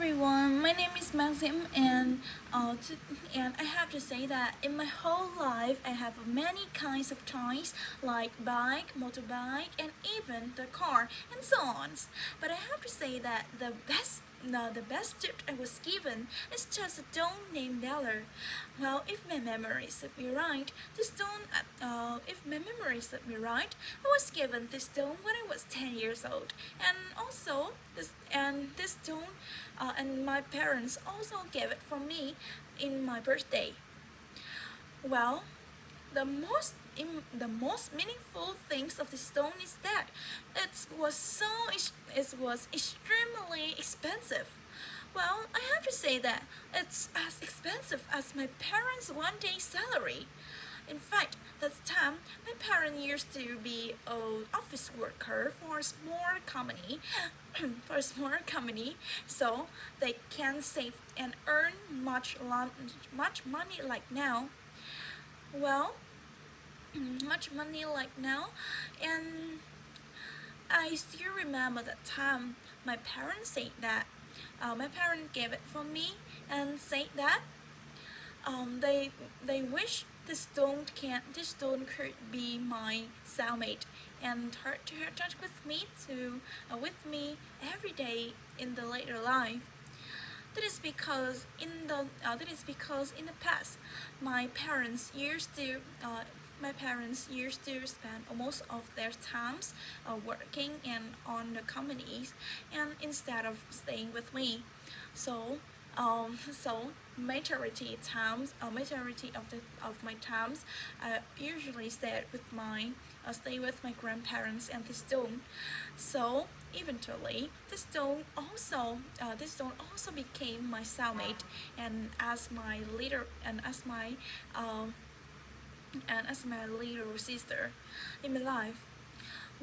everyone, my name is Maxim, and I have to say that in my whole life I have many kinds of toys like bike, motorbike, and even the car and so on. But I have to say that the best gift I was given is just a stone named Valor. Well, if my memory serves me right, I was given this stone when I was 10 years old, and also this stone, and my parents also gave it for me in my birthday. Well, the most meaningful things of the stone is that it was extremely expensive. Well, I have to say that it's as expensive as my parents' one day salary. In fact, that time my parents used to be an office worker for a small company, so they can save and earn much money like now. Well, much money like now, and I still remember that time my parents said that my parents gave it for me and said that they wish this stone could be my cellmate and touch with me every day in the later life. That is because in the past my parents used to spend almost of their times working and on the companies, and instead of staying with me. So majority of my times I usually stay with my grandparents and this stone. So eventually this stone also became my cellmate and as my leader and as my little sister in my life.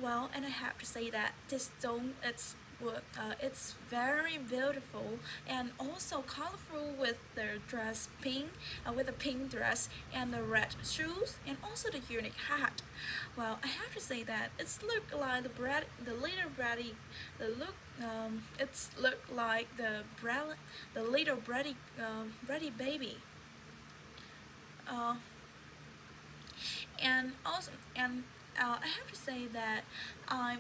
Well, and I have to say that this stone it's very beautiful and also colorful with the dress pink, with the pink dress and the red shoes and also the unique hat. Well, I have to say that it's look like the little Brady, the look it's look like the little Brady baby. Uh, and also and I have to say that I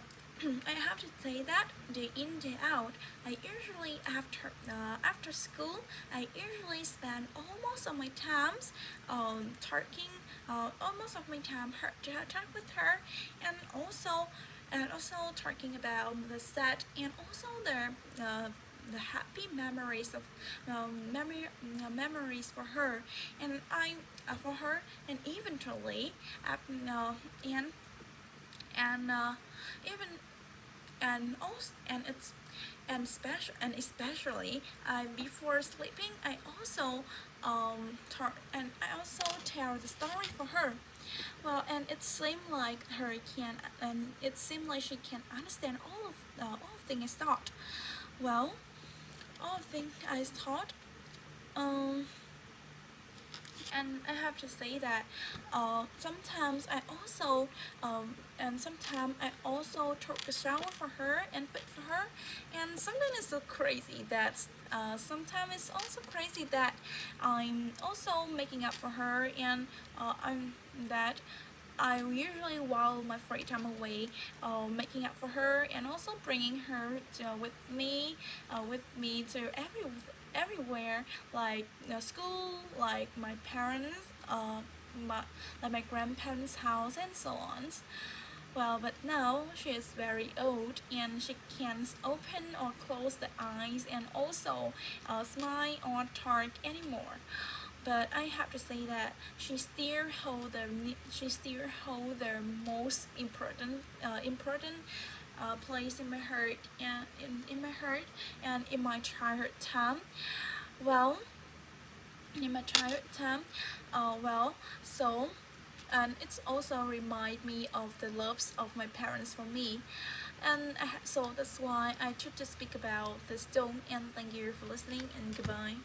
I have to say that day in day out, I usually after school I usually spend almost of my times talking almost of my time talk with her, and also talking about the set and also the happy memories of memories for her and I for her, and eventually after and even and also and especially before sleeping I also tell the story for her. Well, and it seemed like she can understand all things I thought. Well, all things I thought um and I have to say that sometimes I also took a shower for her and fit for her, and sometimes it's so crazy that sometimes it's also crazy that I'm also making up for her, and I'm that I usually while my free time away, making up for her and also bringing her with me to everywhere, like school, like my parents, like my grandparents' house, and so on. Well, but now she is very old and she can't open or close the eyes and also smile or talk anymore. But I have to say that she still hold the most important place in my heart and in my heart and in my childhood time. Well, in my childhood time, well, so and it's also remind me of the loves of my parents for me, and so that's why I chose to speak about the stone. And thank you for listening, and goodbye.